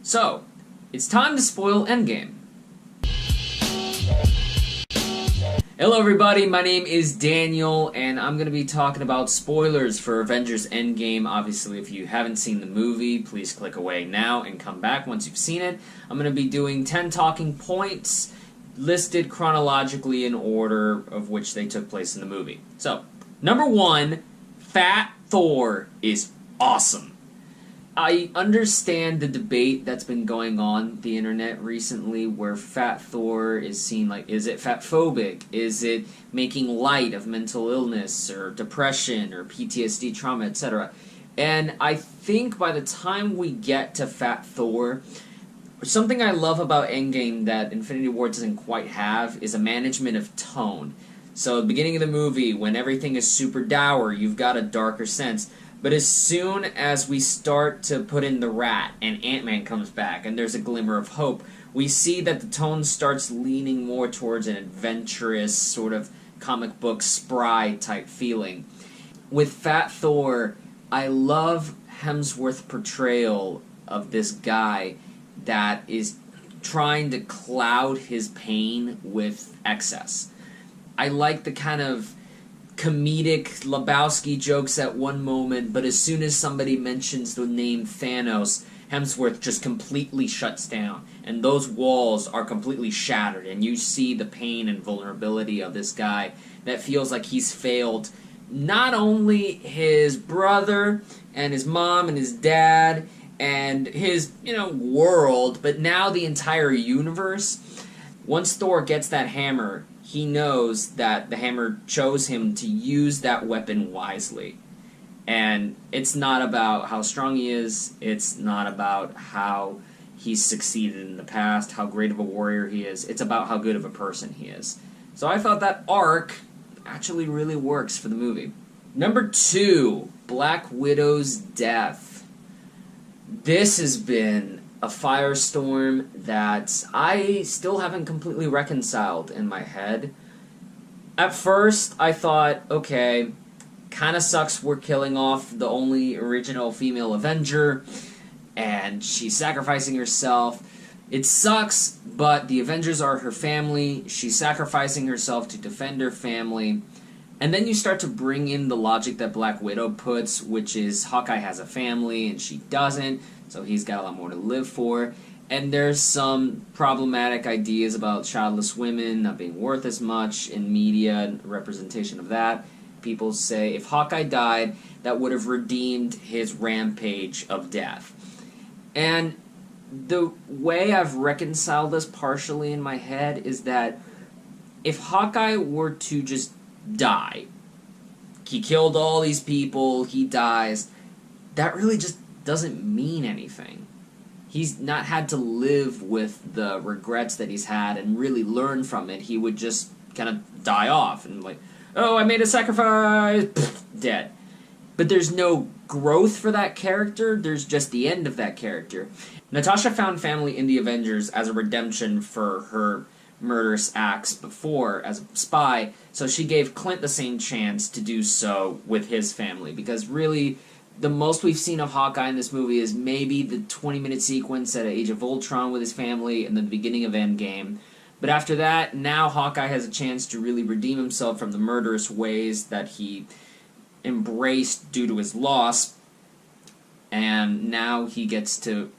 So, it's time to spoil Endgame. Hello everybody, my name is Daniel, and I'm going to be talking about spoilers for Avengers Endgame. Obviously, if you haven't seen the movie, please click away now and come back once you've seen it. I'm going to be doing 10 talking points listed chronologically in order of which they took place in the movie. So, number 1, Fat Thor is awesome. I understand the debate that's been going on the internet recently where Fat Thor is seen like, is it fatphobic? Is it making light of mental illness or depression or PTSD trauma, etc.? And I think by the time we get to Fat Thor, something I love about Endgame that Infinity War doesn't quite have is a management of tone. So at the beginning of the movie, when everything is super dour, you've got a darker sense. But as soon as we start to put in the rat and Ant-Man comes back and there's a glimmer of hope, we see that the tone starts leaning more towards an adventurous, sort of comic book spry type feeling. With Fat Thor, I love Hemsworth's portrayal of this guy that is trying to cloud his pain with excess. I like the kind of comedic Lebowski jokes at one moment, but as soon as somebody mentions the name Thanos, Hemsworth just completely shuts down, and those walls are completely shattered, and you see the pain and vulnerability of this guy that feels like he's failed not only his brother and his mom and his dad and his, world, but now the entire universe. Once Thor gets that hammer, he knows that the hammer chose him to use that weapon wisely. And it's not about how strong he is, it's not about how he's succeeded in the past, how great of a warrior he is, it's about how good of a person he is. So I thought that arc actually really works for the movie. Number 2, Black Widow's death. This has been a firestorm that I still haven't completely reconciled in my head. At first, I thought, okay, kinda sucks we're killing off the only original female Avenger, and she's sacrificing herself. It sucks, but the Avengers are her family. She's sacrificing herself to defend her family. And then you start to bring in the logic that Black Widow puts, which is Hawkeye has a family and she doesn't, so he's got a lot more to live for. And there's some problematic ideas about childless women not being worth as much in media and representation of that. People say if Hawkeye died, that would have redeemed his rampage of death. And the way I've reconciled this partially in my head is that if Hawkeye were to just die, he killed all these people, he dies, that really just doesn't mean anything. He's not had to live with the regrets that he's had and really learn from it. He would just kind of die off and like, oh, I made a sacrifice, pfft, dead. But there's no growth for that character, there's just the end of that character. Natasha found family in the Avengers as a redemption for her murderous acts before as a spy, so she gave Clint the same chance to do so with his family, because really the most we've seen of Hawkeye in this movie is maybe the 20-minute sequence at Age of Ultron with his family and the beginning of Endgame. But after that, now Hawkeye has a chance to really redeem himself from the murderous ways that he embraced due to his loss, and now he gets to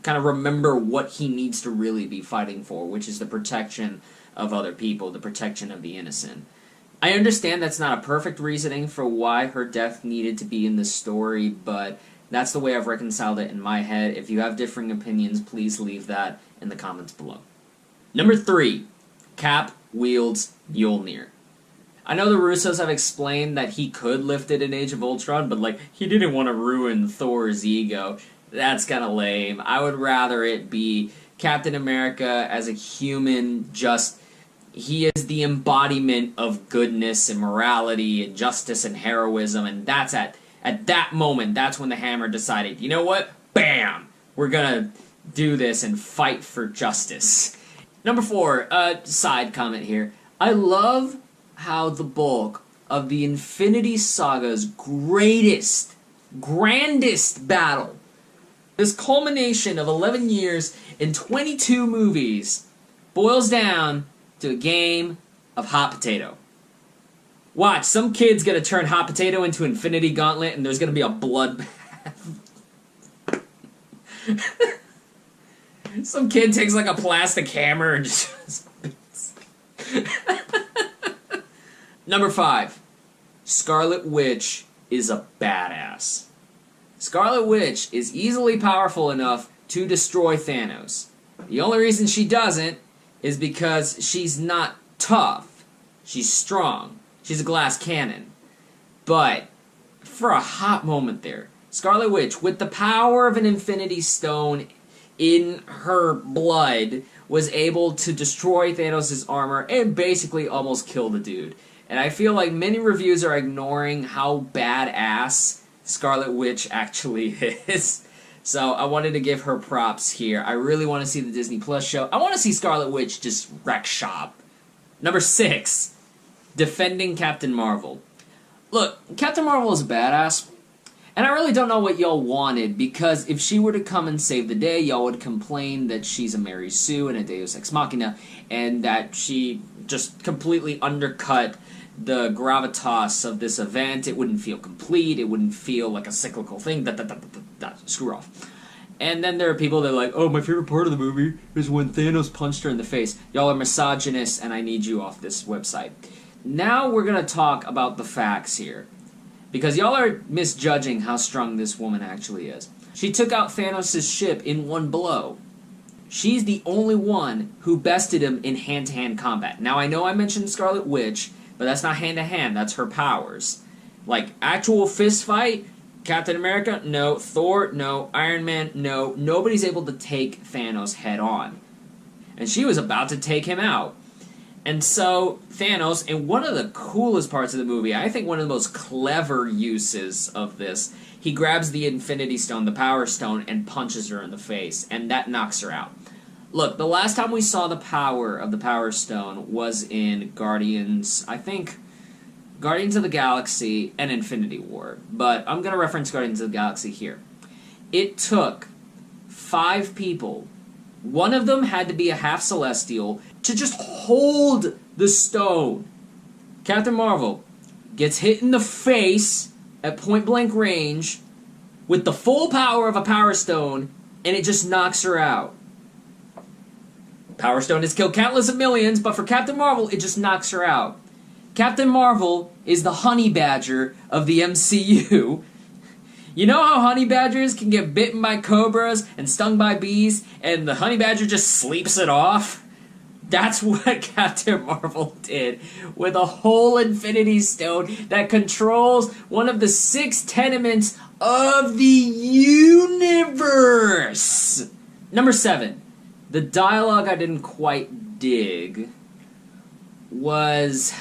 kind of remember what he needs to really be fighting for, which is the protection of other people, the protection of the innocent. I understand that's not a perfect reasoning for why her death needed to be in the story, but that's the way I've reconciled it in my head. If you have differing opinions, please leave that in the comments below. Number 3, Cap wields Mjolnir. I know the Russos have explained that he could lift it in Age of Ultron, but he didn't want to ruin Thor's ego. That's kind of lame. I would rather it be Captain America as a human, he is the embodiment of goodness and morality and justice and heroism, and that's at that moment, that's when the Hammer decided, you know what? Bam! We're gonna do this and fight for justice. Number 4, side comment here. I love how the bulk of the Infinity Saga's grandest battle This culmination of 11 years and 22 movies boils down to a game of hot potato. Watch, some kid's gonna turn hot potato into Infinity Gauntlet and there's gonna be a bloodbath. Some kid takes like a plastic hammer and just... Number 5. Scarlet Witch is a badass. Scarlet Witch is easily powerful enough to destroy Thanos. The only reason she doesn't is because she's not tough. She's strong. She's a glass cannon. But for a hot moment there, Scarlet Witch, with the power of an Infinity Stone in her blood, was able to destroy Thanos' armor and basically almost kill the dude. And I feel like many reviews are ignoring how badass Scarlet Witch actually is. So I wanted to give her props here. I really want to see the Disney Plus show. I want to see Scarlet Witch just wreck shop. Number 6. Defending Captain Marvel. Look, Captain Marvel is a badass. And I really don't know what y'all wanted, because if she were to come and save the day, y'all would complain that she's a Mary Sue and a Deus Ex Machina, and that she just completely undercut the gravitas of this event. It wouldn't feel complete. It wouldn't feel like a cyclical thing. Screw off. And then there are people that are like, oh, my favorite part of the movie is when Thanos punched her in the face. Y'all are misogynists, and I need you off this website. Now we're going to talk about the facts here, because y'all are misjudging how strong this woman actually is. She took out Thanos' ship in one blow. She's the only one who bested him in hand-to-hand combat. Now, I know I mentioned Scarlet Witch, but that's not hand-to-hand, that's her powers. Like, actual fist fight, Captain America, no. Thor, no. Iron Man, no. Nobody's able to take Thanos head-on. And she was about to take him out. And so, Thanos, and one of the coolest parts of the movie, I think one of the most clever uses of this, he grabs the Infinity Stone, the Power Stone, and punches her in the face, and that knocks her out. Look, the last time we saw the power of the Power Stone was in Guardians, I think, Guardians of the Galaxy and Infinity War, but I'm going to reference Guardians of the Galaxy here. It took 5 people, one of them had to be a half Celestial, to just hold the stone. Captain Marvel gets hit in the face at point-blank range with the full power of a Power Stone, and it just knocks her out. Power Stone has killed countless of millions, but for Captain Marvel, it just knocks her out. Captain Marvel is the honey badger of the MCU. You know how honey badgers can get bitten by cobras and stung by bees, and the honey badger just sleeps it off? That's what Captain Marvel did with a whole Infinity Stone that controls one of the 6 tenements of the universe. Number 7. The dialogue I didn't quite dig was,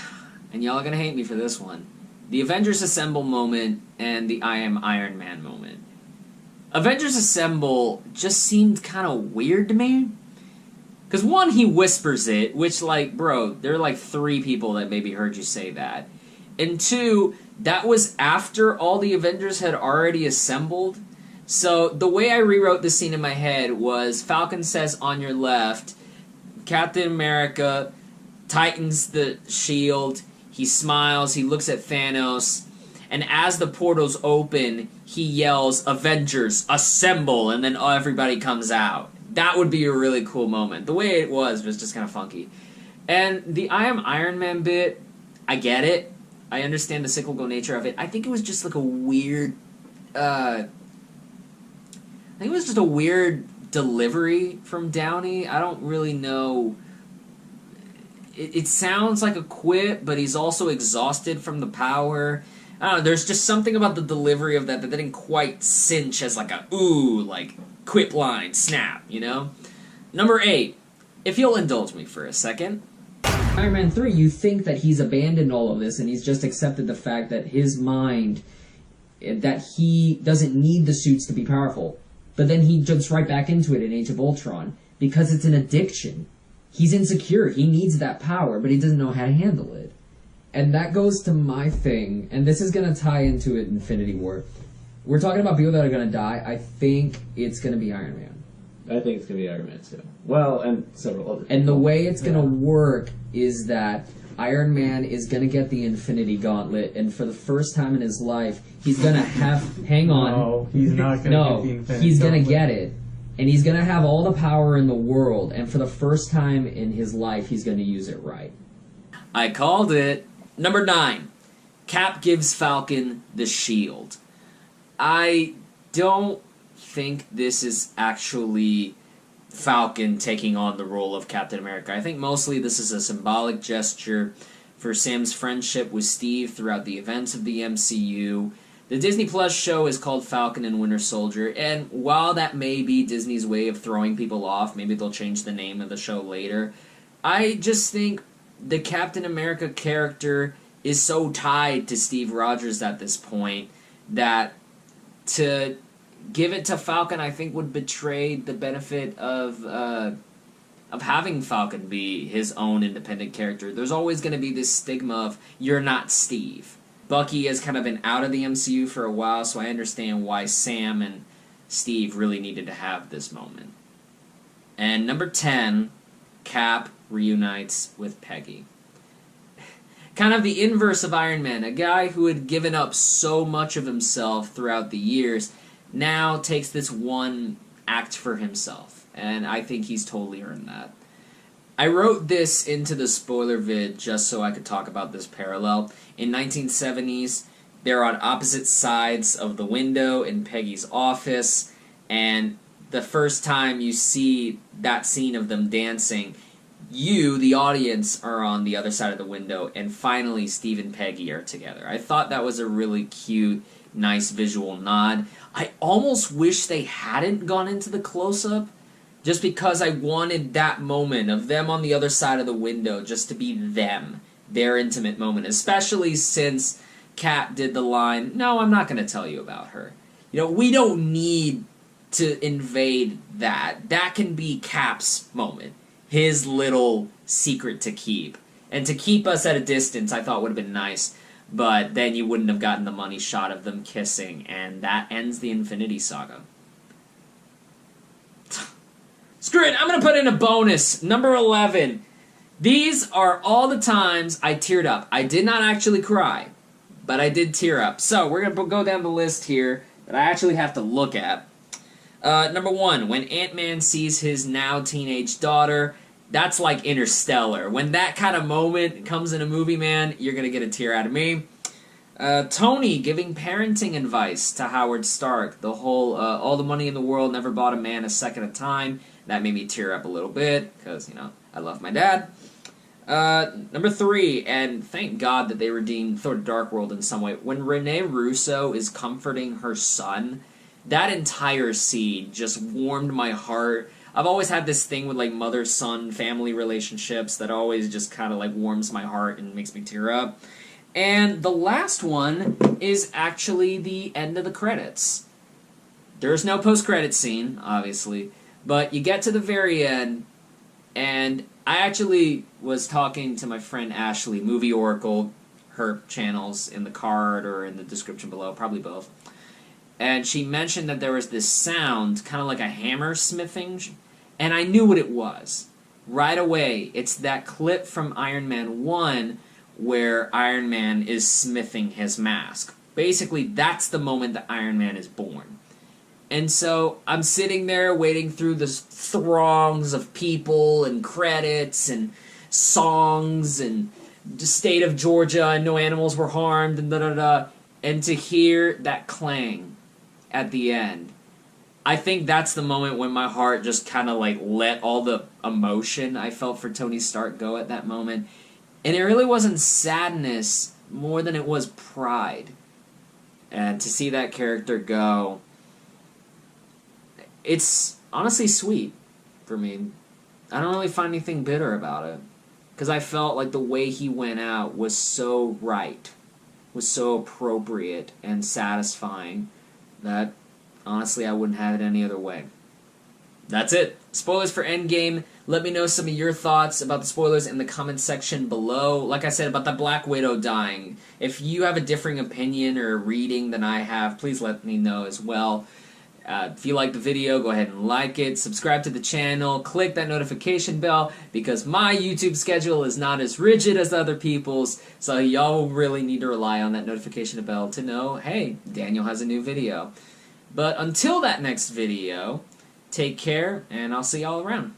and y'all are going to hate me for this one, the Avengers Assemble moment and the I Am Iron Man moment. Avengers Assemble just seemed kind of weird to me. Because one, he whispers it, which, like, bro, there are like 3 people that maybe heard you say that. And 2, that was after all the Avengers had already assembled. So the way I rewrote this scene in my head was Falcon says, on your left, Captain America tightens the shield, he smiles, he looks at Thanos, and as the portals open, he yells, Avengers, assemble, and then everybody comes out. That would be a really cool moment. The way it was just kind of funky. And the I Am Iron Man bit, I get it. I understand the cyclical nature of it. I think it was just like a weird, I think it was just a weird delivery from Downey. I don't really know. It sounds like a quip, but he's also exhausted from the power. I don't know, there's just something about the delivery of that didn't quite cinch as like a, ooh, like, quip line, snap, you know? Number 8, if you'll indulge me for a second. Iron Man 3, you think that he's abandoned all of this and he's just accepted the fact that his mind, that he doesn't need the suits to be powerful. But then he jumps right back into it in Age of Ultron because it's an addiction. He's insecure, he needs that power, but he doesn't know how to handle it. And that goes to my thing, and this is going to tie into it in Infinity War. we're talking about people that are going to die. I think it's going to be Iron Man. I think it's going to be Iron Man too. Well, and several other people. And the way it's going to work is that Iron Man is going to get the Infinity Gauntlet, and for the first time in his life, he's going to have... Hang on. No, he's not going to get the Infinity Gauntlet. He's going to get it. And he's going to have all the power in the world, and for the first time in his life, he's going to use it right. I called it. Number 9. Cap gives Falcon the shield. I don't think this is actually Falcon taking on the role of Captain America. I think mostly this is a symbolic gesture for Sam's friendship with Steve throughout the events of the MCU. The Disney Plus show is called Falcon and Winter Soldier, and while that may be Disney's way of throwing people off, maybe they'll change the name of the show later, I just think the Captain America character is so tied to Steve Rogers at this point that to give it to Falcon, I think, would betray the benefit of having Falcon be his own independent character. There's always going to be this stigma of, you're not Steve. Bucky has kind of been out of the MCU for a while, so I understand why Sam and Steve really needed to have this moment. And number 10, Cap reunites with Peggy. Kind of the inverse of Iron Man, a guy who had given up so much of himself throughout the years now takes this one act for himself, and I think he's totally earned that. I wrote this into the spoiler vid just so I could talk about this parallel. In 1970s, they're on opposite sides of the window in Peggy's office, and the first time you see that scene of them dancing, you, the audience, are on the other side of the window, and finally Steve and Peggy are together. I thought that was a really cute, nice visual nod. I almost wish they hadn't gone into the close-up, just because I wanted that moment of them on the other side of the window just to be them, their intimate moment, especially since Cap did the line, "No, I'm not going to tell you about her." You know, we don't need to invade that. That can be Cap's moment, his little secret to keep. And to keep us at a distance, I thought would have been nice, but then you wouldn't have gotten the money shot of them kissing, and that ends the Infinity Saga. Screw it, I'm going to put in a bonus. Number 11. These are all the times I teared up. I did not actually cry, but I did tear up. So we're going to go down the list here that I actually have to look at. Number 1, when Ant-Man sees his now teenage daughter, that's like Interstellar. When that kind of moment comes in a movie, man, you're going to get a tear out of me. Tony giving parenting advice to Howard Stark. The whole, all the money in the world never bought a man a second at a time. That made me tear up a little bit, because, you know, I love my dad. Number 3, and thank God that they redeemed Thor Dark World in some way. When Rene Russo is comforting her son, that entire scene just warmed my heart. I've always had this thing with, like, mother-son family relationships that always just kind of, like, warms my heart and makes me tear up. And the last one is actually the end of the credits. There's no post-credit scene, obviously, but you get to the very end, and I actually was talking to my friend Ashley, Movie Oracle, her channels in the card or in the description below, probably both. And she mentioned that there was this sound, kind of like a hammer smithing, and I knew what it was. Right away, it's that clip from Iron Man 1 where Iron Man is smithing his mask. Basically, that's the moment that Iron Man is born. And so I'm sitting there waiting through the throngs of people and credits and songs and the state of Georgia and no animals were harmed and da-da-da. And to hear that clang at the end, I think that's the moment when my heart just kind of like let all the emotion I felt for Tony Stark go at that moment. And it really wasn't sadness more than it was pride. And to see that character go, it's honestly sweet for me. I don't really find anything bitter about it, because I felt like the way he went out was so right, was so appropriate and satisfying that honestly I wouldn't have it any other way. That's it. Spoilers for Endgame. Let me know some of your thoughts about the spoilers in the comments section below. Like I said about the Black Widow dying, if you have a differing opinion or reading than I have, please let me know as well. If you like the video, go ahead and like it, subscribe to the channel, click that notification bell, because my YouTube schedule is not as rigid as other people's, so y'all will really need to rely on that notification bell to know, hey, Daniel has a new video. But until that next video, take care, and I'll see y'all around.